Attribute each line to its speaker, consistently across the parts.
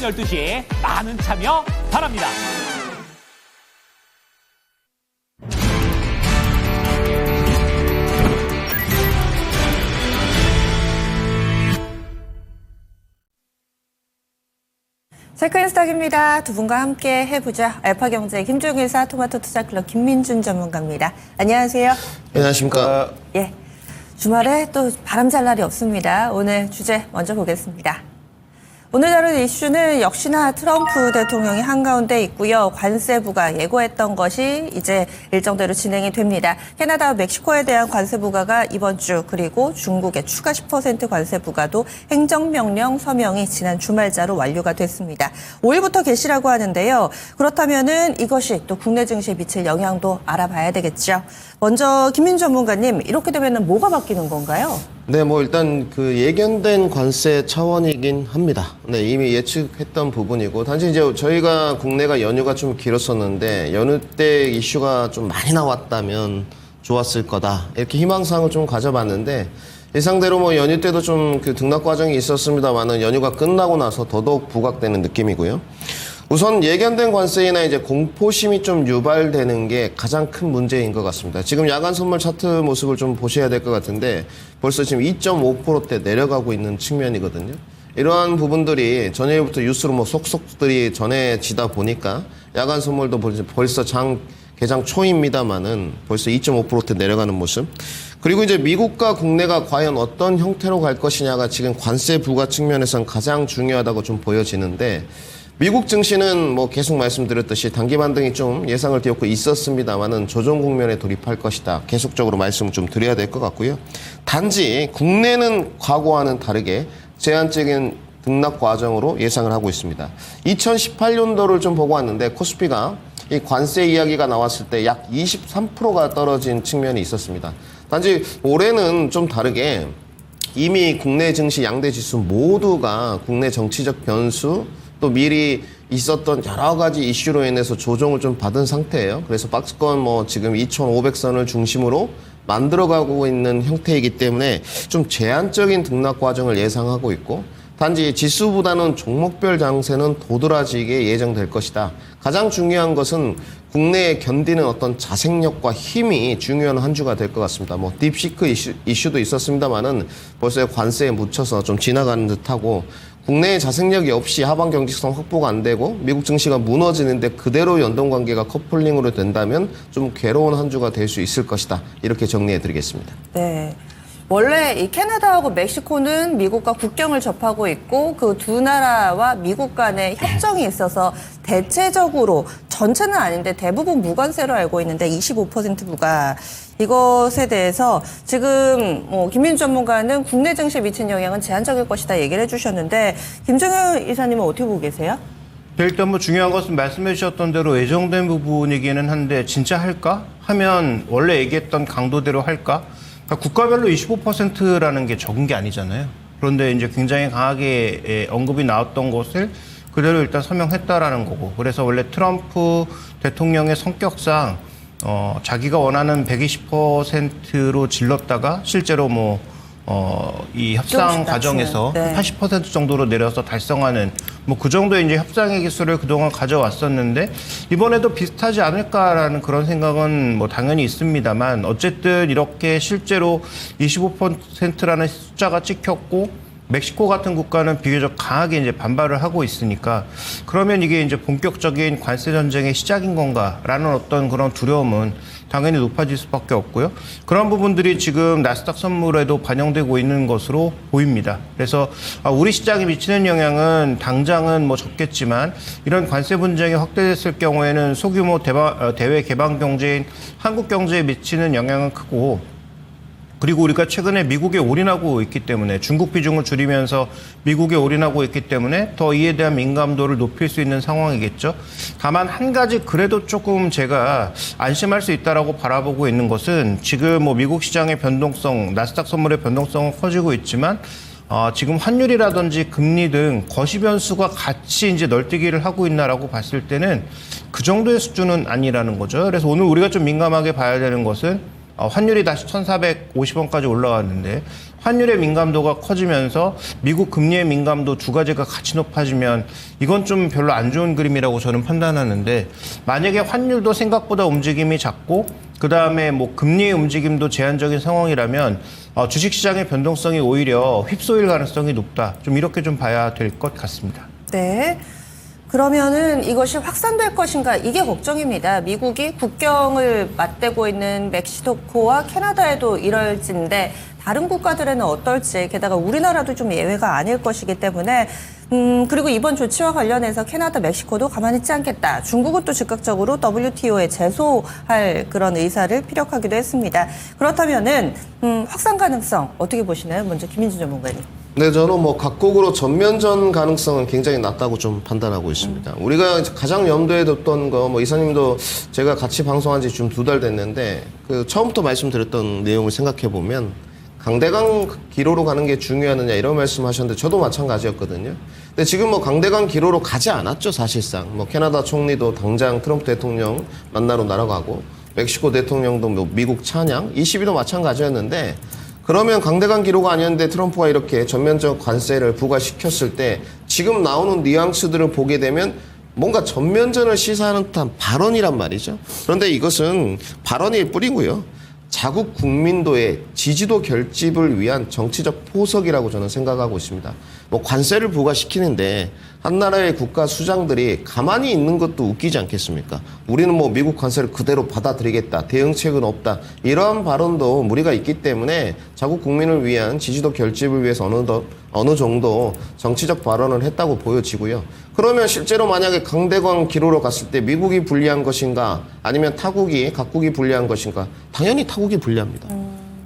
Speaker 1: 12시 많은 참여 바랍니다.
Speaker 2: 체크인스탁입니다. 두 분과 함께 해보자. 알파경제 김종일사 토마토투자클럽 김민준 전문가입니다. 안녕하세요.
Speaker 3: 안녕하십니까.
Speaker 2: 예, 주말에 또 바람 잘 날이 없습니다. 오늘 주제 먼저 보겠습니다. 오늘 다룰 이슈는 역시나 트럼프 대통령이 한가운데 있고요. 관세 부과 예고했던 것이 이제 일정대로 진행이 됩니다. 캐나다와 멕시코에 대한 관세 부과가 이번 주, 그리고 중국의 추가 10% 관세 부과도 행정명령 서명이 지난 주말자로 완료가 됐습니다. 5일부터 개시라고 하는데요. 그렇다면은 이것이 또 국내 증시에 미칠 영향도 알아봐야 되겠죠. 먼저 김민 전문가님, 이렇게 되면은 뭐가 바뀌는 건가요?
Speaker 3: 네, 일단 예견된 관세 차원이긴 합니다. 네, 이미 예측했던 부분이고, 단지 이제 저희가 국내가 연휴가 좀 길었었는데, 연휴 때 이슈가 좀 많이 나왔다면 좋았을 거다. 이렇게 희망사항을 좀 가져봤는데, 예상대로 연휴 때도 좀 등락 과정이 있었습니다만은 연휴가 끝나고 나서 더더욱 부각되는 느낌이고요. 우선 예견된 관세나 이제 공포심이 좀 유발되는 게 가장 큰 문제인 것 같습니다. 지금 야간 선물 차트 모습을 좀 보셔야 될 것 같은데 벌써 지금 2.5%대 내려가고 있는 측면이거든요. 이러한 부분들이 전일부터 뉴스로 속속들이 전해지다 보니까 야간 선물도 벌써 개장 초입니다만은 벌써 2.5%대 내려가는 모습. 그리고 이제 미국과 국내가 과연 어떤 형태로 갈 것이냐가 지금 관세 부과 측면에서는 가장 중요하다고 좀 보여지는데, 미국 증시는 계속 말씀드렸듯이 단기 반등이 좀 예상을 뒤엎고 있었습니다만은 조정 국면에 돌입할 것이다. 계속적으로 말씀을 좀 드려야 될 것 같고요. 단지 국내는 과거와는 다르게 제한적인 등락 과정으로 예상을 하고 있습니다. 2018년도를 좀 보고 왔는데 코스피가 이 관세 이야기가 나왔을 때 약 23%가 떨어진 측면이 있었습니다. 단지 올해는 좀 다르게 이미 국내 증시 양대 지수 모두가 국내 정치적 변수 또 미리 있었던 여러 가지 이슈로 인해서 조정을 좀 받은 상태예요. 그래서 박스권 지금 2,500선을 중심으로 만들어가고 있는 형태이기 때문에 좀 제한적인 등락 과정을 예상하고 있고, 단지 지수보다는 종목별 장세는 도드라지게 예정될 것이다. 가장 중요한 것은 국내에 견디는 어떤 자생력과 힘이 중요한 한 주가 될 것 같습니다. 딥시크 이슈도 있었습니다만은 벌써 관세에 묻혀서 좀 지나가는 듯하고, 국내에 자생력이 없이 하방 경직성 확보가 안 되고 미국 증시가 무너지는데 그대로 연동관계가 커플링으로 된다면 좀 괴로운 한 주가 될 수 있을 것이다. 이렇게 정리해드리겠습니다.
Speaker 2: 네. 원래 이 캐나다하고 멕시코는 미국과 국경을 접하고 있고 그 두 나라와 미국 간의 협정이 있어서 대체적으로, 전체는 아닌데 대부분 무관세로 알고 있는데 25% 부과, 이것에 대해서 지금 김민주 전문가는 국내 증시에 미친 영향은 제한적일 것이다 얘기를 해주셨는데, 김정일 이사님은 어떻게 보고 계세요?
Speaker 4: 네, 일단 중요한 것은 말씀해 주셨던 대로 예정된 부분이기는 한데 진짜 할까? 하면 원래 얘기했던 강도대로 할까? 그러니까 국가별로 25%라는 게 적은 게 아니잖아요. 그런데 이제 굉장히 강하게 언급이 나왔던 것을 그대로 일단 서명했다라는 거고, 그래서 원래 트럼프 대통령의 성격상 자기가 원하는 120%로 질렀다가 실제로 이 협상 과정에서
Speaker 2: 네.
Speaker 4: 80% 정도로 내려서 달성하는 그 정도의 이제 협상의 기술을 그동안 가져왔었는데, 이번에도 비슷하지 않을까라는 그런 생각은 당연히 있습니다만, 어쨌든 이렇게 실제로 25%라는 숫자가 찍혔고 멕시코 같은 국가는 비교적 강하게 이제 반발을 하고 있으니까, 그러면 이게 이제 본격적인 관세 전쟁의 시작인 건가라는 어떤 그런 두려움은 당연히 높아질 수밖에 없고요. 그런 부분들이 지금 나스닥 선물에도 반영되고 있는 것으로 보입니다. 그래서 우리 시장에 미치는 영향은 당장은 적겠지만, 이런 관세 분쟁이 확대됐을 경우에는 소규모 대외 개방 경제인 한국 경제에 미치는 영향은 크고, 그리고 우리가 최근에 미국에 올인하고 있기 때문에, 중국 비중을 줄이면서 미국에 올인하고 있기 때문에 더 이에 대한 민감도를 높일 수 있는 상황이겠죠. 다만 한 가지 그래도 조금 제가 안심할 수 있다라고 바라보고 있는 것은, 지금 미국 시장의 변동성, 나스닥 선물의 변동성은 커지고 있지만 지금 환율이라든지 금리 등 거시 변수가 같이 이제 널뛰기를 하고 있나라고 봤을 때는 그 정도의 수준은 아니라는 거죠. 그래서 오늘 우리가 좀 민감하게 봐야 되는 것은, 환율이 다시 1,450원까지 올라왔는데 환율의 민감도가 커지면서 미국 금리의 민감도 두 가지가 같이 높아지면 이건 좀 별로 안 좋은 그림이라고 저는 판단하는데, 만약에 환율도 생각보다 움직임이 작고 그다음에 뭐 금리의 움직임도 제한적인 상황이라면 주식시장의 변동성이 오히려 휩소일 가능성이 높다. 좀 이렇게 좀 봐야 될 것 같습니다.
Speaker 2: 네. 그러면은 이것이 확산될 것인가 이게 걱정입니다. 미국이 국경을 맞대고 있는 멕시코와 캐나다에도 이럴진데 다른 국가들에는 어떨지, 게다가 우리나라도 좀 예외가 아닐 것이기 때문에 그리고 이번 조치와 관련해서 캐나다, 멕시코도 가만히 있지 않겠다. 중국은 또 즉각적으로 WTO에 제소할 그런 의사를 피력하기도 했습니다. 그렇다면은 확산 가능성 어떻게 보시나요? 먼저 김민준 전문가님.
Speaker 3: 네, 저는 뭐 각국으로 전면전 가능성은 굉장히 낮다고 좀 판단하고 있습니다. 우리가 가장 염두에 뒀던 거, 뭐 이사님도 제가 같이 방송한 지 좀 2달 됐는데 그 처음부터 말씀드렸던 내용을 생각해 보면 강대강 기로로 가는 게 중요하느냐 이런 말씀하셨는데 저도 마찬가지였거든요. 근데 지금 뭐 강대강 기로로 가지 않았죠, 사실상. 뭐 캐나다 총리도 당장 트럼프 대통령 만나러 날아가고 멕시코 대통령도 뭐 미국 찬양, 이 시비도 마찬가지였는데, 그러면 강대강 기로가 아니었는데 트럼프가 이렇게 전면적 관세를 부과시켰을 때 지금 나오는 뉘앙스들을 보게 되면 뭔가 전면전을 시사하는 듯한 발언이란 말이죠. 그런데 이것은 발언일 뿐이고요. 자국 국민도의 지지도 결집을 위한 정치적 포석이라고 저는 생각하고 있습니다. 뭐 관세를 부과시키는데 한 나라의 국가 수장들이 가만히 있는 것도 웃기지 않겠습니까? 우리는 뭐 미국 관세를 그대로 받아들이겠다, 대응책은 없다, 이러한 발언도 무리가 있기 때문에 자국 국민을 위한 지지도 결집을 위해서 어느 정도 정치적 발언을 했다고 보여지고요. 그러면 실제로 만약에 강대강 기로로 갔을 때 미국이 불리한 것인가 아니면 각국이 불리한 것인가? 당연히 타국이 불리합니다.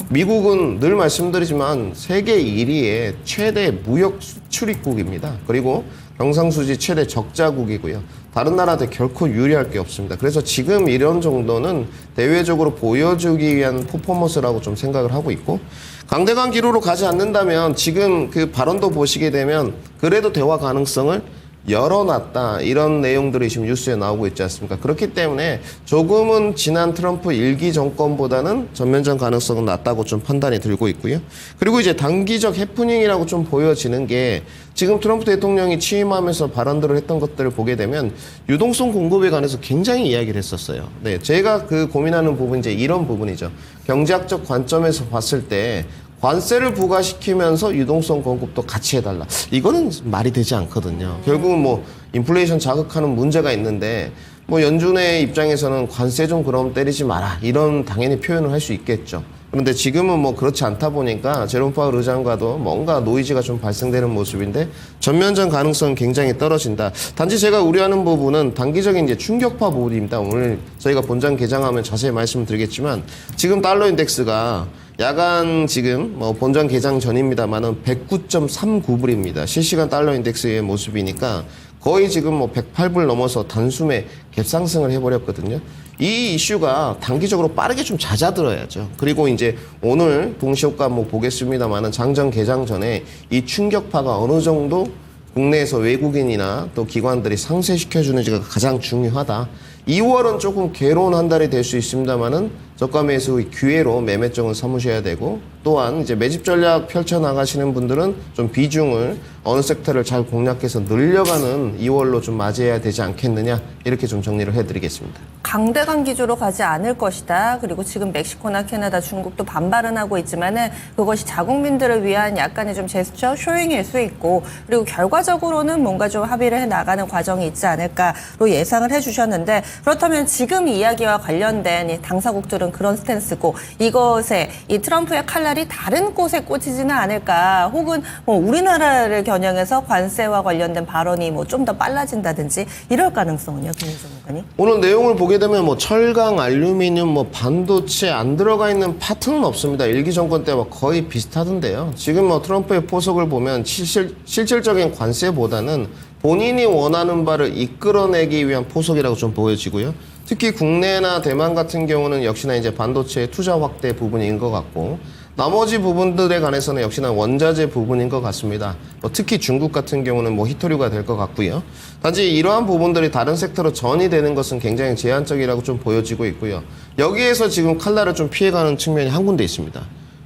Speaker 3: 미국은 늘 말씀드리지만 세계 1위의 최대 무역 수출입국입니다. 그리고 경상수지 최대 적자국이고요. 다른 나라한테 결코 유리할 게 없습니다. 그래서 지금 이런 정도는 대외적으로 보여주기 위한 퍼포먼스라고 좀 생각을 하고 있고, 강대강 기로로 가지 않는다면 지금 그 발언도 보시게 되면 그래도 대화 가능성을 열어놨다, 이런 내용들이 지금 뉴스에 나오고 있지 않습니까? 그렇기 때문에 조금은 지난 트럼프 1기 정권보다는 전면전 가능성은 낮다고 좀 판단이 들고 있고요. 그리고 이제 단기적 해프닝이라고 좀 보여지는 게, 지금 트럼프 대통령이 취임하면서 발언들을 했던 것들을 보게 되면 유동성 공급에 관해서 굉장히 이야기를 했었어요. 네, 제가 그 고민하는 부분이 이제 이런 부분이죠. 경제학적 관점에서 봤을 때 관세를 부과시키면서 유동성 공급도 같이 해달라. 이거는 말이 되지 않거든요. 결국은 뭐 인플레이션 자극하는 문제가 있는데, 뭐 연준의 입장에서는 관세 좀 그럼 때리지 마라, 이런 당연히 표현을 할 수 있겠죠. 그런데 지금은 뭐 그렇지 않다 보니까 제롬 파월 의장과도 뭔가 노이즈가 좀 발생되는 모습인데 전면전 가능성은 굉장히 떨어진다. 단지 제가 우려하는 부분은 단기적인 이제 충격파 부분입니다. 오늘 저희가 본장 개장하면 자세히 말씀을 드리겠지만, 지금 달러 인덱스가 야간 지금 뭐 본전 개장 전입니다만은 109.39불입니다. 실시간 달러 인덱스의 모습이니까 거의 지금 뭐 108불 넘어서 단숨에 갭상승을 해버렸거든요. 이 이슈가 단기적으로 빠르게 좀 잦아들어야죠. 그리고 이제 오늘 동시효과 뭐 보겠습니다만은 장전 개장 전에 이 충격파가 어느 정도 국내에서 외국인이나 또 기관들이 상쇄시켜주는지가 가장 중요하다. 2월은 조금 괴로운 한 달이 될 수 있습니다만은 저가 매수의 기회로 매매점을 삼으셔야 되고, 또한 이제 매집 전략 펼쳐 나가시는 분들은 좀 비중을 어느 섹터를 잘 공략해서 늘려가는 2월로 좀 맞이해야 되지 않겠느냐, 이렇게 좀 정리를 해드리겠습니다.
Speaker 2: 강대강 기조로 가지 않을 것이다. 그리고 지금 멕시코나 캐나다, 중국도 반발은 하고 있지만은 그것이 자국민들을 위한 약간의 좀 제스처 쇼잉일 수 있고, 그리고 결과적으로는 뭔가 좀 합의를 해 나가는 과정이 있지 않을까로 예상을 해주셨는데, 그렇다면 지금 이야기와 관련된 이 당사국들은 그런 스탠스고, 이것에 이 트럼프의 칼날이 다른 곳에 꽂히지는 않을까, 혹은 뭐 우리나라를 겨냥해서 관세와 관련된 발언이 뭐 좀 더 빨라진다든지 이럴 가능성은요, 김민준 의원님?
Speaker 3: 오늘 내용을 보게 되면 뭐 철강, 알루미늄, 뭐 반도체 안 들어가 있는 파트는 없습니다. 일기 정권 때와 거의 비슷하던데요. 지금 뭐 트럼프의 포석을 보면 실질적인 관세보다는 본인이 원하는 바를 이끌어내기 위한 포석이라고 좀 보여지고요. 특히 국내나 대만 같은 경우는 역시나 이제 반도체 투자 확대 부분인 것 같고, 나머지 부분들에 관해서는 역시나 원자재 부분인 것 같습니다. 뭐 특히 중국 같은 경우는 뭐 히토류가 될 것 같고요. 단지 이러한 부분들이 다른 섹터로 전이 되는 것은 굉장히 제한적이라고 좀 보여지고 있고요. 여기에서 지금 칼날을 좀 피해가는 측면이 한 군데 있습니다.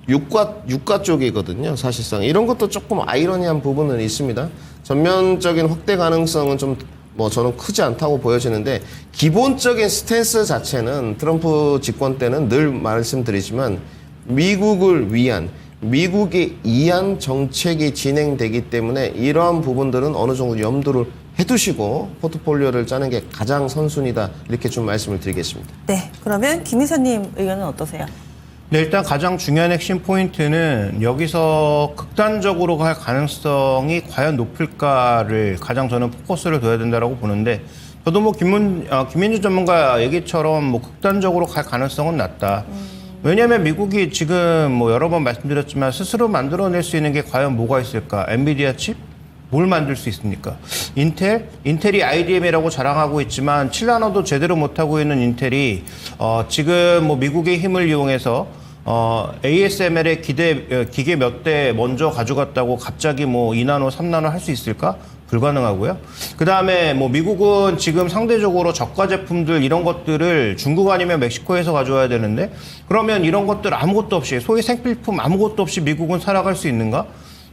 Speaker 3: 유가 쪽이거든요. 사실상 이런 것도 조금 아이러니한 부분은 있습니다. 전면적인 확대 가능성은 좀 뭐 저는 크지 않다고 보여지는데 기본적인 스탠스 자체는 트럼프 집권 때는 늘 말씀드리지만 미국을 위한 미국이 이한 정책이 진행되기 때문에 이러한 부분들은 어느 정도 염두를 해두시고 포트폴리오를 짜는 게 가장 선순위다 이렇게 좀 말씀을 드리겠습니다.
Speaker 2: 네, 그러면 김 이사님 의견은 어떠세요?
Speaker 4: 네, 일단 가장 중요한 핵심 포인트는 여기서 극단적으로 갈 가능성이 과연 높을까를 가장 저는 포커스를 둬야 된다고 보는데 저도 뭐 김민주 전문가 얘기처럼 뭐 극단적으로 갈 가능성은 낮다. 왜냐하면 미국이 지금 뭐 여러 번 말씀드렸지만 스스로 만들어낼 수 있는 게 과연 뭐가 있을까? 엔비디아 칩? 뭘 만들 수 있습니까? 인텔이 IDM이라고 자랑하고 있지만 7나노도 제대로 못하고 있는 인텔이 지금 뭐 미국의 힘을 이용해서 ASML의 기계 몇 대 먼저 가져갔다고 갑자기 뭐 2나노, 3나노 할 수 있을까? 불가능하고요. 그 다음에 뭐 미국은 지금 상대적으로 저가 제품들 이런 것들을 중국 아니면 멕시코에서 가져와야 되는데 그러면 이런 것들 아무것도 없이 소위 생필품 아무것도 없이 미국은 살아갈 수 있는가?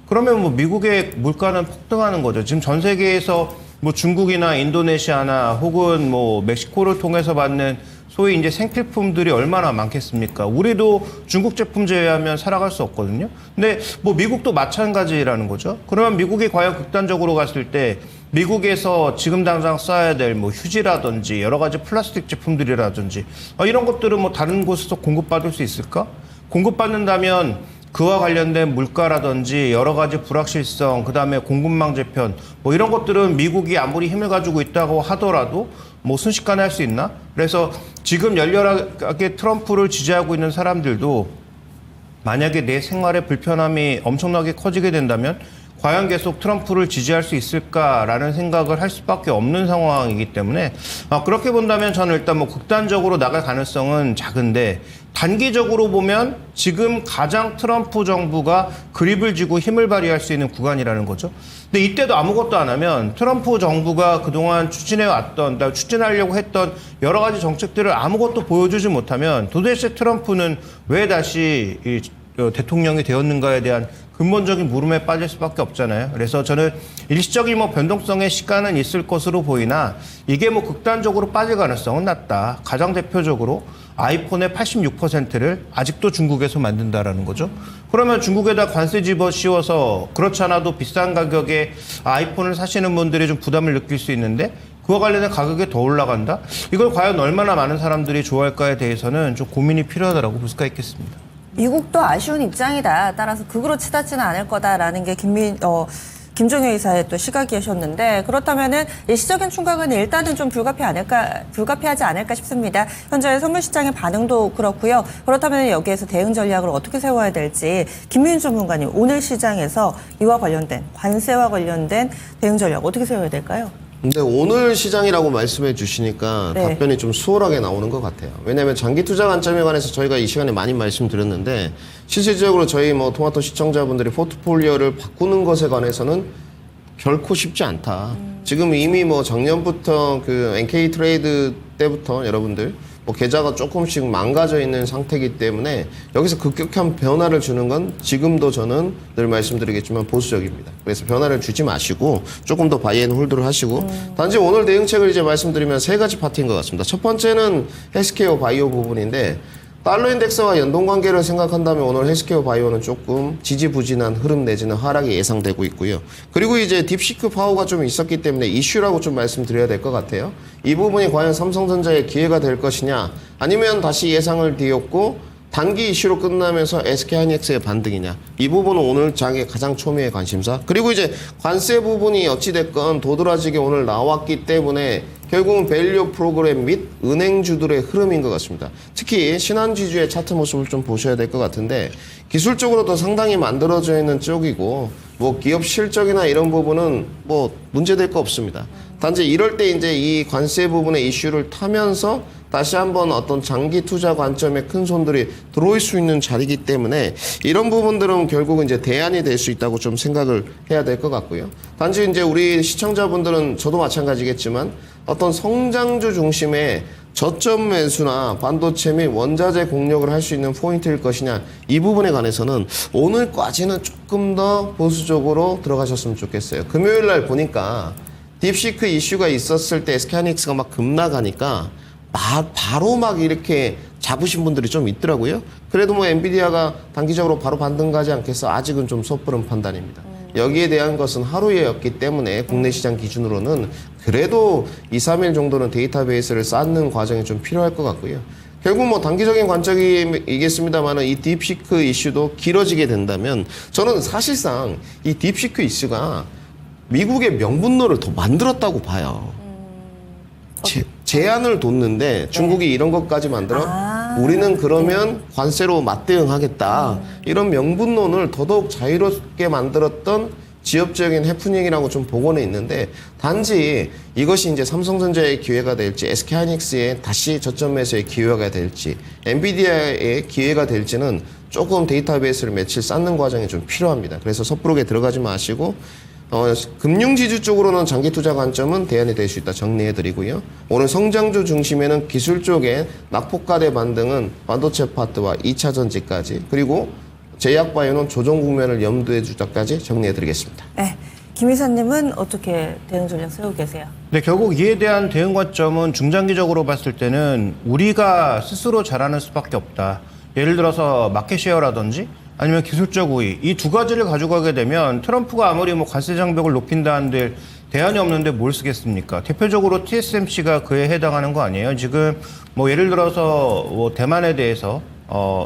Speaker 4: 그러면 뭐 미국의 물가는 폭등하는 거죠. 지금 전 세계에서 뭐 중국이나 인도네시아나 혹은 뭐 멕시코를 통해서 받는 소위 이제 생필품들이 얼마나 많겠습니까? 우리도 중국 제품 제외하면 살아갈 수 없거든요. 근데 뭐 미국도 마찬가지라는 거죠. 그러면 미국이 과연 극단적으로 갔을 때 미국에서 지금 당장 써야 될 뭐 휴지라든지 여러 가지 플라스틱 제품들이라든지 이런 것들은 뭐 다른 곳에서 공급받을 수 있을까? 공급받는다면 그와 관련된 물가라든지 여러 가지 불확실성, 그다음에 공급망 재편 뭐 이런 것들은 미국이 아무리 힘을 가지고 있다고 하더라도 뭐 순식간에 할 수 있나? 그래서 지금 열렬하게 트럼프를 지지하고 있는 사람들도 만약에 내 생활의 불편함이 엄청나게 커지게 된다면 과연 계속 트럼프를 지지할 수 있을까라는 생각을 할 수밖에 없는 상황이기 때문에 그렇게 본다면 저는 일단 뭐 극단적으로 나갈 가능성은 작은데 단기적으로 보면 지금 가장 트럼프 정부가 그립을 쥐고 힘을 발휘할 수 있는 구간이라는 거죠. 근데 이때도 아무것도 안 하면 트럼프 정부가 그동안 추진하려고 했던 여러 가지 정책들을 아무것도 보여주지 못하면 도대체 트럼프는 왜 다시 대통령이 되었는가에 대한 근본적인 물음에 빠질 수밖에 없잖아요. 그래서 저는 일시적인 뭐 변동성의 시간은 있을 것으로 보이나 이게 뭐 극단적으로 빠질 가능성은 낮다. 가장 대표적으로 아이폰의 86%를 아직도 중국에서 만든다라는 거죠. 그러면 중국에다 관세 집어씌워서 그렇지 않아도 비싼 가격에 아이폰을 사시는 분들이 좀 부담을 느낄 수 있는데 그와 관련된 가격이 더 올라간다? 이걸 과연 얼마나 많은 사람들이 좋아할까에 대해서는 좀 고민이 필요하다고 볼 수가 있겠습니다.
Speaker 2: 미국도 아쉬운 입장이다. 따라서 극으로 치닫지는 않을 거다라는 게 김종효 이사의 또 시각이셨는데 그렇다면은 일시적인 충격은 일단은 좀 불가피하지 않을까 싶습니다. 현재 선물 시장의 반응도 그렇고요. 그렇다면 여기에서 대응 전략을 어떻게 세워야 될지 김민주 전문가님 오늘 시장에서 이와 관련된 관세와 관련된 대응 전략 어떻게 세워야 될까요?
Speaker 3: 근데 오늘 시장이라고 말씀해 주시니까
Speaker 2: 네.
Speaker 3: 답변이 좀 수월하게 나오는 것 같아요. 왜냐하면 장기 투자 관점에 관해서 저희가 이 시간에 많이 말씀드렸는데 실질적으로 저희 뭐 토마토 시청자분들이 포트폴리오를 바꾸는 것에 관해서는 결코 쉽지 않다. 지금 이미 뭐 작년부터 그 NK 트레이드 때부터 여러분들 뭐 계좌가 조금씩 망가져 있는 상태이기 때문에 여기서 급격한 변화를 주는 건 지금도 저는 늘 말씀드리겠지만 보수적입니다. 그래서 변화를 주지 마시고 조금 더 바이앤홀드를 하시고 단지 오늘 대응책을 이제 말씀드리면 세 가지 파트인 것 같습니다. 첫 번째는 헬스케어 바이오 부분인데 달러 인덱스와 연동 관계를 생각한다면 오늘 헬스케어 바이오는 조금 지지부진한 흐름 내지는 하락이 예상되고 있고요. 그리고 이제 딥시크 파워가 좀 있었기 때문에 이슈라고 좀 말씀드려야 될 것 같아요. 이 부분이 과연 삼성전자의 기회가 될 것이냐 아니면 다시 예상을 뒤엎고 단기 이슈로 끝나면서 SK하이닉스의 반등이냐 이 부분은 오늘 장의 가장 초미의 관심사. 그리고 이제 관세 부분이 어찌됐건 도드라지게 오늘 나왔기 때문에 결국은 밸류 프로그램 및 은행주들의 흐름인 것 같습니다. 특히 신한지주의 차트 모습을 좀 보셔야 될 것 같은데 기술적으로도 상당히 만들어져 있는 쪽이고 뭐 기업 실적이나 이런 부분은 뭐 문제될 거 없습니다. 단지 이럴 때 이제 이 관세 부분의 이슈를 타면서 다시 한번 어떤 장기 투자 관점에 큰 손들이 들어올 수 있는 자리이기 때문에 이런 부분들은 결국은 이제 대안이 될 수 있다고 좀 생각을 해야 될 것 같고요. 단지 이제 우리 시청자분들은 저도 마찬가지겠지만 어떤 성장주 중심의 저점 매수나 반도체 및 원자재 공략을 할 수 있는 포인트일 것이냐, 이 부분에 관해서는 오늘까지는 조금 더 보수적으로 들어가셨으면 좋겠어요. 금요일 날 보니까 딥시크 이슈가 있었을 때 SK하이닉스가 막 급락하니까 바로 막 이렇게 잡으신 분들이 좀 있더라고요. 그래도 뭐 엔비디아가 단기적으로 바로 반등 가지 않겠어, 아직은 좀 섣부른 판단입니다. 여기에 대한 것은 하루에였기 때문에 국내 시장 기준으로는 그래도 2, 3일 정도는 데이터베이스를 쌓는 과정이 좀 필요할 것 같고요. 결국 뭐 단기적인 관점이겠습니다만 이 딥시크 이슈도 길어지게 된다면 저는 사실상 이 딥시크 이슈가 미국의 명분론을 더 만들었다고 봐요. 제한을 뒀는데 중국이 이런 것까지 만들어? 우리는 그러면 관세로 맞대응하겠다. 이런 명분론을 더더욱 자유롭게 만들었던 지역적인 해프닝이라고 좀 복원해 있는데, 단지 이것이 이제 삼성전자의 기회가 될지, SK하이닉스의 다시 저점 매수의 기회가 될지, 엔비디아의 기회가 될지는 조금 데이터베이스를 며칠 쌓는 과정이 좀 필요합니다. 그래서 섣부르게 들어가지 마시고, 금융지주 쪽으로는 장기 투자 관점은 대안이 될 수 있다 정리해드리고요. 오늘 성장주 중심에는 기술 쪽에 낙폭과대 반등은 반도체 파트와 2차 전지까지, 그리고 제약바이오는 조정 국면을 염두에 두자까지 정리해드리겠습니다.
Speaker 2: 네. 김 이사님은 어떻게 대응 전략 세우고 계세요?
Speaker 4: 네, 결국 이에 대한 대응 관점은 중장기적으로 봤을 때는 우리가 스스로 잘하는 수밖에 없다. 예를 들어서 마켓쉐어라든지 아니면 기술적 우위, 이 두 가지를 가져가게 되면 트럼프가 아무리 뭐 관세 장벽을 높인다 한들 대안이 없는데 뭘 쓰겠습니까? 대표적으로 TSMC가 그에 해당하는 거 아니에요? 지금 뭐 예를 들어서 뭐 대만에 대해서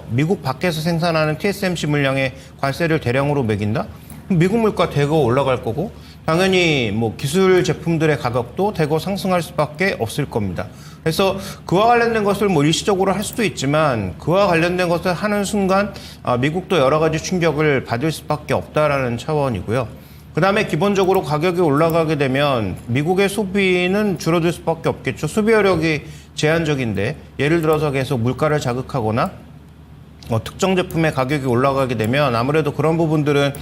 Speaker 4: 미국 밖에서 생산하는 TSMC 물량에 관세를 대량으로 매긴다? 미국 물가 대거 올라갈 거고, 당연히 뭐 기술 제품들의 가격도 대거 상승할 수밖에 없을 겁니다. 그래서 그와 관련된 것을 뭐 일시적으로 할 수도 있지만, 그와 관련된 것을 하는 순간 미국도 여러 가지 충격을 받을 수밖에 없다라는 차원이고요. 그 다음에 기본적으로 가격이 올라가게 되면 미국의 소비는 줄어들 수밖에 없겠죠. 소비 여력이 제한적인데, 예를 들어서 계속 물가를 자극하거나 특정 제품의 가격이 올라가게 되면 아무래도 그런 부분들은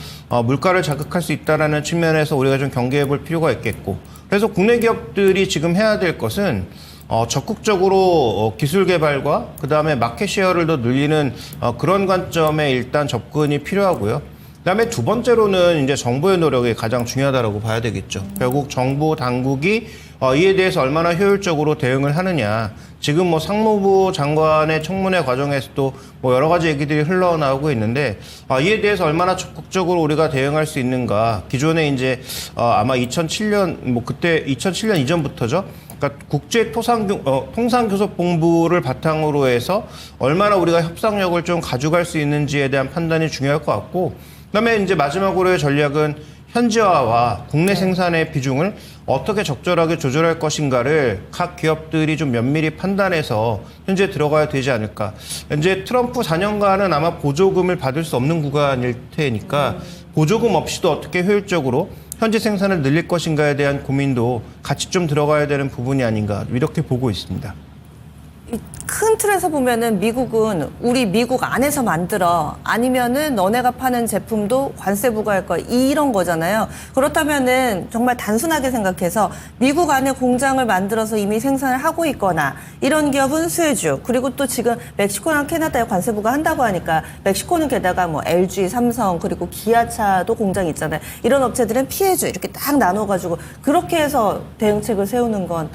Speaker 4: 물가를 자극할 수 있다는 측면에서 우리가 좀 경계해 볼 필요가 있겠고, 그래서 국내 기업들이 지금 해야 될 것은 적극적으로 기술 개발과 그 다음에 마켓 쉐어를 더 늘리는 그런 관점에 일단 접근이 필요하고요. 그 다음에 두 번째로는 이제 정부의 노력이 가장 중요하다고 봐야 되겠죠. 결국 정부 당국이 이에 대해서 얼마나 효율적으로 대응을 하느냐. 지금 뭐 상무부 장관의 청문회 과정에서도 뭐 여러 가지 얘기들이 흘러나오고 있는데, 이에 대해서 얼마나 적극적으로 우리가 대응할 수 있는가. 기존에 이제 아마 2007년 뭐 그때 2007년 이전부터죠. 그러니까 국제 통상교섭본부를 바탕으로 해서 얼마나 우리가 협상력을 좀 가져갈 수 있는지에 대한 판단이 중요할 것 같고, 그다음에 이제 마지막으로의 전략은 현지화와 국내 생산의 비중을 어떻게 적절하게 조절할 것인가를 각 기업들이 좀 면밀히 판단해서 현재 들어가야 되지 않을까. 이제 트럼프 4년간은 아마 보조금을 받을 수 없는 구간일 테니까 보조금 없이도 어떻게 효율적으로 현지 생산을 늘릴 것인가에 대한 고민도 같이 좀 들어가야 되는 부분이 아닌가, 이렇게 보고 있습니다.
Speaker 2: 큰 틀에서 보면은 미국은 우리 미국 안에서 만들어, 아니면은 너네가 파는 제품도 관세 부과할 거, 이런 거잖아요. 그렇다면은 정말 단순하게 생각해서 미국 안에 공장을 만들어서 이미 생산을 하고 있거나 이런 기업은 수혜주, 그리고 또 지금 멕시코랑 캐나다에 관세 부과한다고 하니까 멕시코는 게다가 뭐 LG, 삼성, 그리고 기아차도 공장이 있잖아요. 이런 업체들은 피해주, 이렇게 딱 나눠가지고 그렇게 해서 대응책을 세우는 건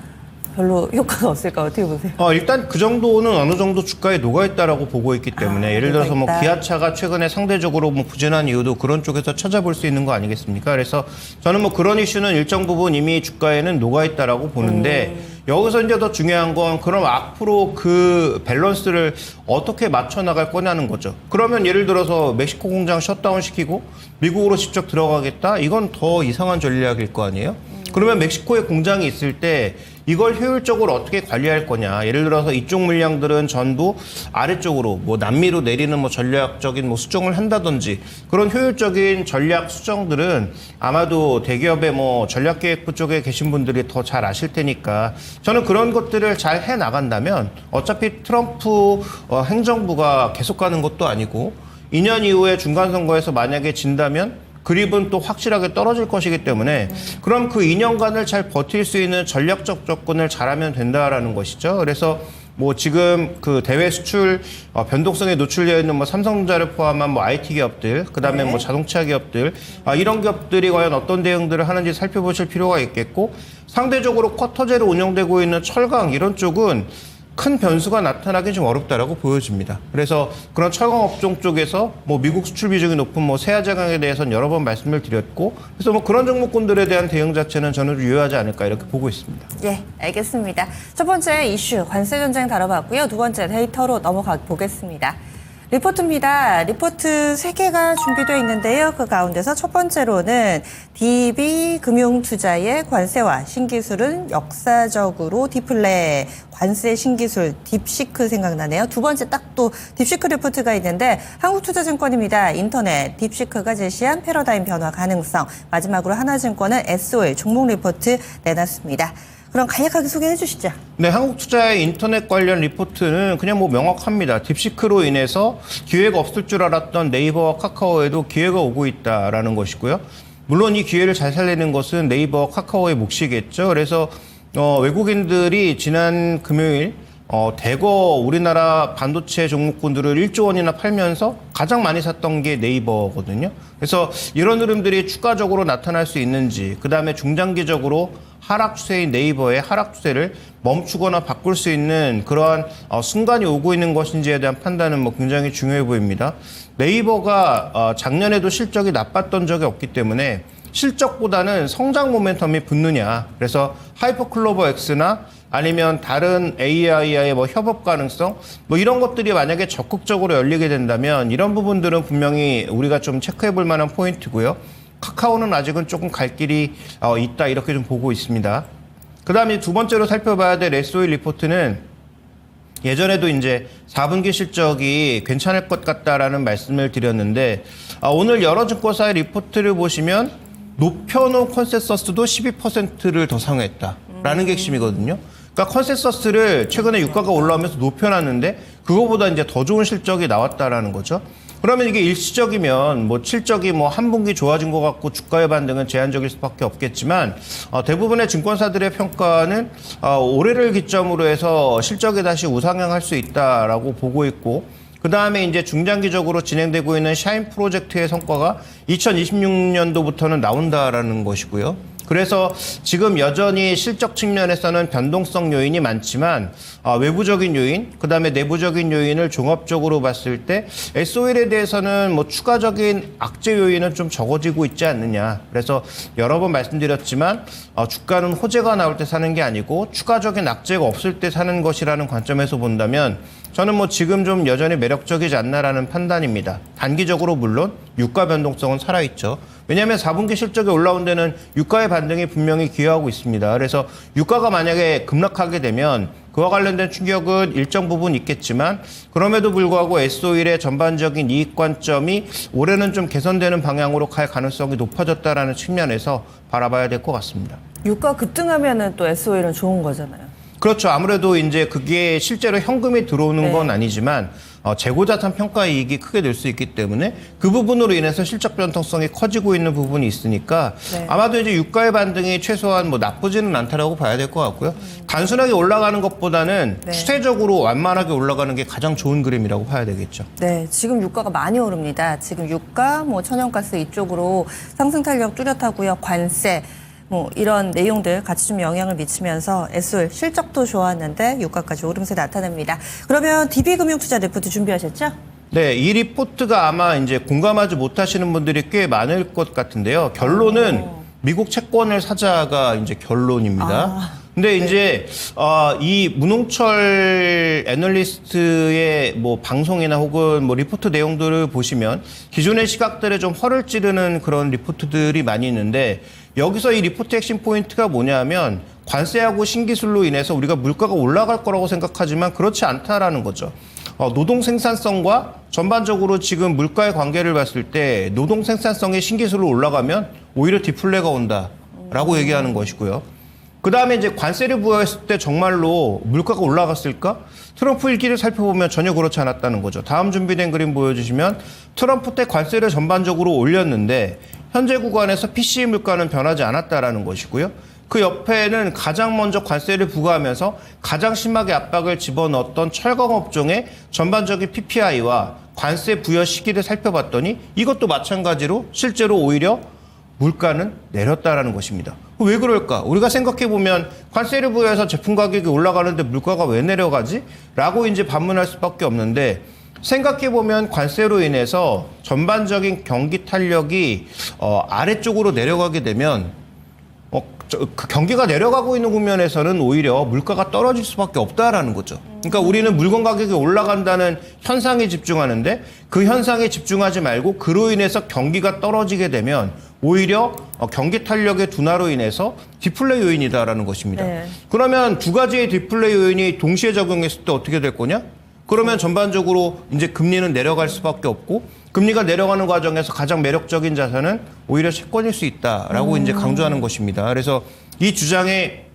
Speaker 2: 별로 효과가 없을까, 어떻게 보세요?
Speaker 4: 일단 그 정도는 어느 정도 주가에 녹아있다라고 보고 있기 때문에, 예를 들어서 뭐 기아차가 최근에 상대적으로 뭐 부진한 이유도 그런 쪽에서 찾아볼 수 있는 거 아니겠습니까? 그래서 저는 뭐 그런 이슈는 일정 부분 이미 주가에는 녹아있다라고 보는데, 여기서 이제 더 중요한 건 그럼 앞으로 그 밸런스를 어떻게 맞춰 나갈 거냐는 거죠. 그러면 예를 들어서 멕시코 공장 셧다운 시키고 미국으로 직접 들어가겠다? 이건 더 이상한 전략일 거 아니에요? 그러면 멕시코에 공장이 있을 때 이걸 효율적으로 어떻게 관리할 거냐. 예를 들어서 이쪽 물량들은 전부 아래쪽으로 뭐 남미로 내리는 뭐 전략적인 뭐 수정을 한다든지, 그런 효율적인 전략 수정들은 아마도 대기업의 뭐 전략기획부 쪽에 계신 분들이 더 잘 아실 테니까, 저는 그런 것들을 잘 해 나간다면 어차피 트럼프 행정부가 계속 가는 것도 아니고 2년 이후에 중간선거에서 만약에 진다면 그립은 또 확실하게 떨어질 것이기 때문에 그럼 그 2년간을 잘 버틸 수 있는 전략적 접근을 잘하면 된다라는 것이죠. 그래서 뭐 지금 그 대외 수출 변동성에 노출되어 있는 뭐 삼성전자를 포함한 뭐 IT 기업들, 그다음에 뭐 자동차 기업들 이런 기업들이 과연 어떤 대응들을 하는지 살펴보실 필요가 있겠고 상대적으로 쿼터제로 운영되고 있는 철강 이런 쪽은 큰 변수가 나타나기 좀 어렵다라고 보여집니다. 그래서 그런 철강 업종 쪽에서 뭐 미국 수출 비중이 높은 뭐 세아제강에 대해서는 여러 번 말씀을 드렸고, 그래서 뭐 그런 종목군들에 대한 대응 자체는 저는 좀 유효하지 않을까 이렇게 보고 있습니다.
Speaker 2: 예, 알겠습니다. 첫 번째 이슈 관세 전쟁 다뤄봤고요. 두 번째 데이터로 넘어가 보겠습니다. 리포트입니다. 리포트 3개가 준비되어 있는데요. 그 가운데서 첫 번째로는 DB 금융투자의 관세와 신기술은 역사적으로 디플레, 관세 신기술, 딥시크 생각나네요. 두 번째 딱 또 딥시크 리포트가 있는데 한국투자증권입니다. 인터넷, 딥시크가 제시한 패러다임 변화 가능성, 마지막으로 하나증권은 SOL 종목 리포트 내놨습니다. 그럼 간략하게 소개해 주시죠.
Speaker 4: 네, 한국투자의 인터넷 관련 리포트는 그냥 뭐 명확합니다. 딥시크로 인해서 기회가 없을 줄 알았던 네이버와 카카오에도 기회가 오고 있다라는 것이고요. 물론 이 기회를 잘 살리는 것은 네이버와 카카오의 몫이겠죠. 그래서 외국인들이 지난 금요일 대거 우리나라 반도체 종목군들을 1조 원이나 팔면서 가장 많이 샀던 게 네이버거든요. 그래서 이런 흐름들이 추가적으로 나타날 수 있는지, 그다음에 중장기적으로 하락 추세인 네이버의 하락 추세를 멈추거나 바꿀 수 있는 그러한 순간이 오고 있는 것인지에 대한 판단은 뭐 굉장히 중요해 보입니다. 네이버가 작년에도 실적이 나빴던 적이 없기 때문에 실적보다는 성장 모멘텀이 붙느냐, 그래서 하이퍼클로버 X나 아니면 다른 AI와의 뭐 협업 가능성, 뭐 이런 것들이 만약에 적극적으로 열리게 된다면 이런 부분들은 분명히 우리가 좀 체크해 볼 만한 포인트고요. 카카오는 아직은 조금 갈 길이 있다 이렇게 좀 보고 있습니다. 그 다음에 두 번째로 살펴봐야 될 SOE 리포트는 예전에도 이제 4분기 실적이 괜찮을 것 같다라는 말씀을 드렸는데 오늘 여러 증권사의 리포트를 보시면 높여놓은 컨센서스도 12%를 더 상회했다라는 게 핵심이거든요. 그러니까 컨센서스를 최근에 유가가 올라오면서 높여놨는데 그거보다 이제 더 좋은 실적이 나왔다라는 거죠. 그러면 이게 일시적이면 뭐 실적이 뭐 한 분기 좋아진 것 같고 주가의 반등은 제한적일 수밖에 없겠지만 대부분의 증권사들의 평가는 올해를 기점으로 해서 실적이 다시 우상향할 수 있다라고 보고 있고, 그 다음에 이제 중장기적으로 진행되고 있는 샤인 프로젝트의 성과가 2026년도부터는 나온다라는 것이고요. 그래서 지금 여전히 실적 측면에서는 변동성 요인이 많지만 외부적인 요인, 그다음에 내부적인 요인을 종합적으로 봤을 때 SOL에 대해서는 뭐 추가적인 악재 요인은 좀 적어지고 있지 않느냐. 그래서 여러 번 말씀드렸지만 주가는 호재가 나올 때 사는 게 아니고 추가적인 악재가 없을 때 사는 것이라는 관점에서 본다면 저는 뭐 지금 좀 여전히 매력적이지 않나라는 판단입니다. 단기적으로 물론 유가 변동성은 살아있죠. 왜냐하면 4분기 실적이 올라온 데는 유가의 반등이 분명히 기여하고 있습니다. 그래서 유가가 만약에 급락하게 되면 그와 관련된 충격은 일정 부분 있겠지만 그럼에도 불구하고 SOL의 전반적인 이익 관점이 올해는 좀 개선되는 방향으로 갈 가능성이 높아졌다라는 측면에서 바라봐야 될 것 같습니다.
Speaker 2: 유가 급등하면은 또 SOL은 좋은 거잖아요.
Speaker 4: 그렇죠. 아무래도 이제 그게 실제로 현금이 들어오는 건 아니지만 재고자산 평가 이익이 크게 늘 수 있기 때문에 그 부분으로 인해서 실적 변동성이 커지고 있는 부분이 있으니까 아마도 이제 유가의 반등이 최소한 뭐 나쁘지는 않다라고 봐야 될 것 같고요. 단순하게 올라가는 것보다는 추세적으로 완만하게 올라가는 게 가장 좋은 그림이라고 봐야 되겠죠.
Speaker 2: 네, 지금 유가가 많이 오릅니다. 지금 유가, 뭐 천연가스 이쪽으로 상승 탄력 뚜렷하고요. 관세. 뭐 이런 내용들 같이 좀 영향을 미치면서 SOL 실적도 좋았는데 유가까지 오름세 나타납니다. 그러면 DB금융투자 리포트 준비하셨죠?
Speaker 4: 네, 이 리포트가 아마 이제 공감하지 못하시는 분들이 꽤 많을 것 같은데요. 결론은 미국 채권을 사자가 이제 결론입니다. 근데 이제 이 문홍철 애널리스트의 뭐 방송이나 혹은 뭐 리포트 내용들을 보시면 기존의 시각들에 좀 허를 찌르는 그런 리포트들이 많이 있는데 여기서 이 리포트 핵심 포인트가 뭐냐면 관세하고 신기술로 인해서 우리가 물가가 올라갈 거라고 생각하지만 그렇지 않다라는 거죠. 노동 생산성과 전반적으로 지금 물가의 관계를 봤을 때 노동 생산성의 신기술로 올라가면 오히려 디플레가 온다라고 얘기하는 것이고요. 그 다음에 이제 관세를 부여했을 때 정말로 물가가 올라갔을까? 트럼프 일기를 살펴보면 전혀 그렇지 않았다는 거죠. 다음 준비된 그림 보여주시면 트럼프 때 관세를 전반적으로 올렸는데 현재 구간에서 PCE 물가는 변하지 않았다라는 것이고요. 그 옆에는 가장 먼저 관세를 부과하면서 가장 심하게 압박을 집어넣었던 철강업종의 전반적인 PPI와 관세 부여 시기를 살펴봤더니 이것도 마찬가지로 실제로 오히려 물가는 내렸다라는 것입니다. 왜 그럴까? 우리가 생각해보면 관세를 부여해서 제품 가격이 올라가는데 물가가 왜 내려가지? 라고 이제 반문할 수밖에 없는데 생각해보면 관세로 인해서 전반적인 경기 탄력이 아래쪽으로 내려가게 되면 그 경기가 내려가고 있는 국면에서는 오히려 물가가 떨어질 수밖에 없다라는 거죠. 그러니까 우리는 물건 가격이 올라간다는 현상에 집중하는데 그 현상에 집중하지 말고 그로 인해서 경기가 떨어지게 되면 오히려 경기 탄력의 둔화로 인해서 디플레 요인이다라는 것입니다.
Speaker 2: 네.
Speaker 4: 그러면 두 가지의 디플레 요인이 동시에 적용했을 때 어떻게 될 거냐? 그러면 전반적으로 이제 금리는 내려갈 수밖에 없고 금리가 내려가는 과정에서 가장 매력적인 자산은 오히려 채권일 수 있다라고 이제 강조하는 것입니다. 그래서 이 주장에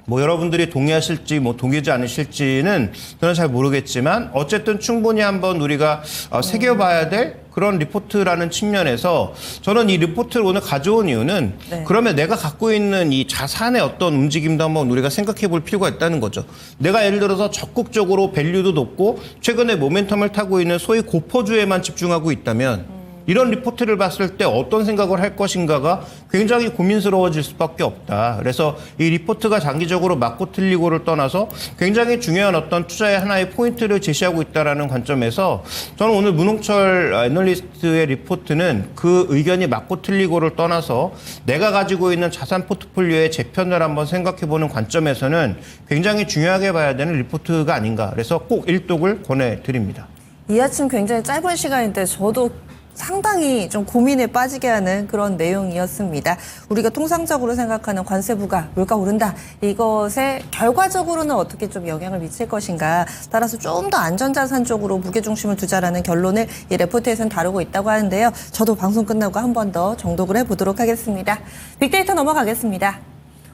Speaker 4: 뭐 여러분들이 동의하실지 뭐 동의하지 않으실지는 저는 잘 모르겠지만 어쨌든 충분히 한번 우리가 새겨봐야 될 그런 리포트라는 측면에서 저는 이 리포트를 오늘 가져온 이유는
Speaker 2: 네.
Speaker 4: 그러면 내가 갖고 있는 이 자산의 어떤 움직임도 한번 우리가 생각해 볼 필요가 있다는 거죠. 내가 예를 들어서 적극적으로 밸류도 높고 최근에 모멘텀을 타고 있는 소위 고퍼주에만 집중하고 있다면 이런 리포트를 봤을 때 어떤 생각을 할 것인가가 굉장히 고민스러워질 수밖에 없다. 그래서 이 리포트가 장기적으로 맞고 틀리고를 떠나서 굉장히 중요한 어떤 투자의 하나의 포인트를 제시하고 있다는 관점에서 저는 오늘 문홍철 애널리스트의 리포트는 그 의견이 맞고 틀리고를 떠나서 내가 가지고 있는 자산 포트폴리오의 재편을 한번 생각해보는 관점에서는 굉장히 중요하게 봐야 되는 리포트가 아닌가. 그래서 꼭 일독을 권해드립니다.
Speaker 2: 이 아침 굉장히 짧은 시간인데 저도 상당히 좀 고민에 빠지게 하는 그런 내용이었습니다. 우리가 통상적으로 생각하는 관세 부과, 물가 오른다. 이것에 결과적으로는 어떻게 좀 영향을 미칠 것인가. 따라서 좀 더 안전자산 쪽으로 무게중심을 두자라는 결론을 이 레포트에서는 다루고 있다고 하는데요. 저도 방송 끝나고 한 번 더 정독을 해보도록 하겠습니다. 빅데이터 넘어가겠습니다.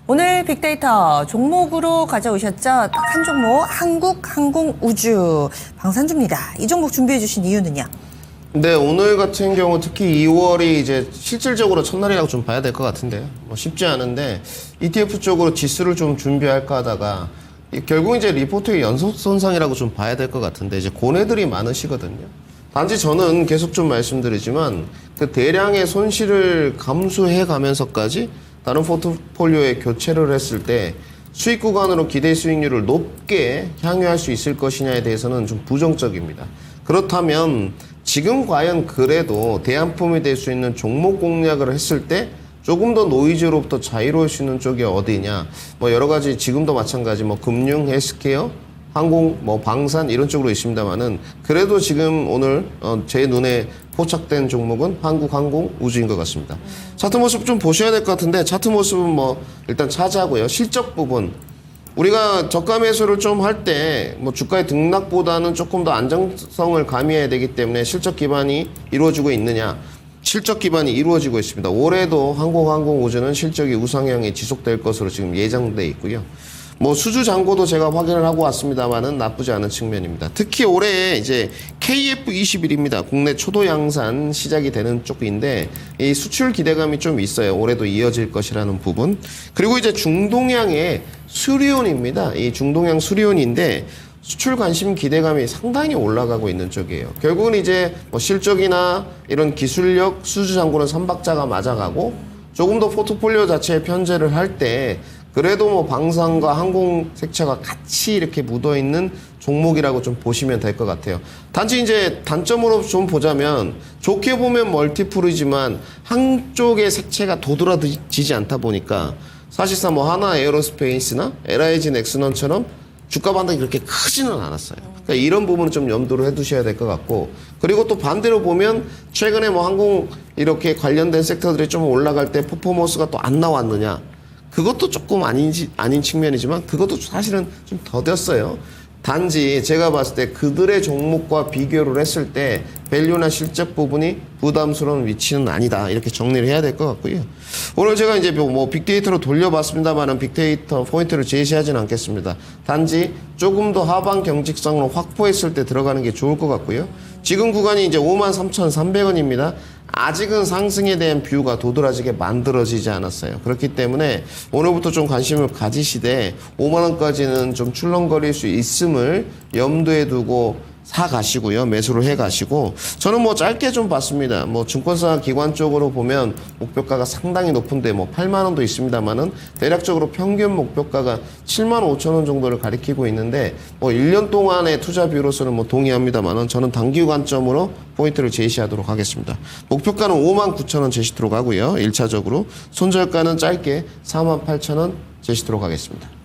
Speaker 2: 오늘 빅데이터 종목으로 가져오셨죠? 딱 한 종목, 한국항공우주 방산주입니다. 이 종목 준비해 주신 이유는요?
Speaker 3: 네, 오늘 같은 경우 특히 2월이 이제 실질적으로 첫날이라고 좀 봐야 될 것 같은데요. 뭐 쉽지 않은데 ETF 쪽으로 지수를 좀 준비할까 하다가 결국 이제 리포트의 연속선상이라고 좀 봐야 될 것 같은데 이제 고뇌들이 많으시거든요. 단지 저는 계속 좀 말씀드리지만 그 대량의 손실을 감수해 가면서까지 다른 포트폴리오에 교체를 했을 때 수익 구간으로 기대 수익률을 높게 향유할 수 있을 것이냐에 대해서는 좀 부정적입니다. 그렇다면 지금 과연 그래도 대안품이 될 수 있는 종목 공략을 했을 때 조금 더 노이즈로부터 자유로울 수 있는 쪽이 어디냐. 뭐 여러 가지 지금도 마찬가지 뭐 금융, 헬스케어, 항공, 뭐 방산 이런 쪽으로 있습니다만은 그래도 지금 오늘 제 눈에 포착된 종목은 한국항공우주인 것 같습니다. 차트 모습 좀 보셔야 될 것 같은데 차트 모습은 뭐 일단 차지하고요. 실적 부분. 우리가 저가 매수를 좀 할 때 뭐 주가의 등락보다는 조금 더 안정성을 가미해야 되기 때문에 실적 기반이 이루어지고 있느냐. 실적 기반이 이루어지고 있습니다. 올해도 한국항공우주는 실적이 우상향이 지속될 것으로 지금 예정돼 있고요. 뭐 수주 잔고도 제가 확인을 하고 왔습니다만은 나쁘지 않은 측면입니다. 특히 올해 이제 KF21입니다. 국내 초도 양산 시작이 되는 쪽인데 이 수출 기대감이 좀 있어요. 올해도 이어질 것이라는 부분. 그리고 이제 중동향의 수리온입니다. 이 중동향 수리온인데 수출 관심 기대감이 상당히 올라가고 있는 쪽이에요. 결국은 이제 뭐 실적이나 이런 기술력 수주 잔고는 삼박자가 맞아가고 조금 더 포트폴리오 자체에 편제를 할 때 그래도 뭐 방산과 항공 색채가 같이 이렇게 묻어 있는 종목이라고 좀 보시면 될 것 같아요. 단지 이제 단점으로 좀 보자면 좋게 보면 멀티플이지만 한쪽의 색채가 도드라지지 않다 보니까 사실상 뭐 하나 에어로스페이스나 LIG 넥스넌처럼 주가 반등이 그렇게 크지는 않았어요. 그러니까 이런 부분은 좀 염두를 해두셔야 될 것 같고 그리고 또 반대로 보면 최근에 뭐 항공 이렇게 관련된 섹터들이 좀 올라갈 때 퍼포먼스가 또 안 나왔느냐 그것도 조금 아닌 측면이지만 그것도 사실은 좀 더뎠어요. 단지 제가 봤을 때 그들의 종목과 비교를 했을 때 밸류나 실적 부분이 부담스러운 위치는 아니다. 이렇게 정리를 해야 될 것 같고요. 오늘 제가 이제 뭐 빅데이터로 돌려봤습니다만은 빅데이터 포인트를 제시하지는 않겠습니다. 단지 조금 더 하방 경직성을 확보했을 때 들어가는 게 좋을 것 같고요. 지금 구간이 이제 53,300원입니다. 아직은 상승에 대한 뷰가 도드라지게 만들어지지 않았어요. 그렇기 때문에 오늘부터 좀 관심을 가지시되 5만 원까지는 좀 출렁거릴 수 있음을 염두에 두고 사 가시고요. 매수를 해 가시고 저는 뭐 짧게 좀 봤습니다. 뭐 증권사 기관 쪽으로 보면 목표가가 상당히 높은데 뭐 8만 원도 있습니다만은 대략적으로 평균 목표가가 7만 5천 원 정도를 가리키고 있는데 뭐 1년 동안의 투자 뷰로서는 뭐 동의합니다만은 저는 단기 관점으로 포인트를 제시하도록 하겠습니다. 목표가는 5만 9천 원 제시토록 하고요. 1차적으로 손절가는 짧게 4만 8천 원 제시토록 하겠습니다.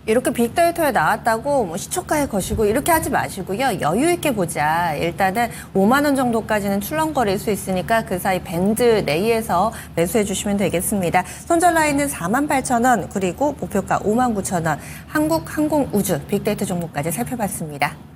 Speaker 2: 이렇게 빅데이터에 나왔다고 뭐 시초가에 거시고 이렇게 하지 마시고요. 여유 있게 보자. 일단은 5만 원 정도까지는 출렁거릴 수 있으니까 그 사이 밴드 내에서 매수해 주시면 되겠습니다. 손절 라인은 4만 8천 원 그리고 목표가 5만 9천 원. 한국항공우주 빅데이터 종목까지 살펴봤습니다.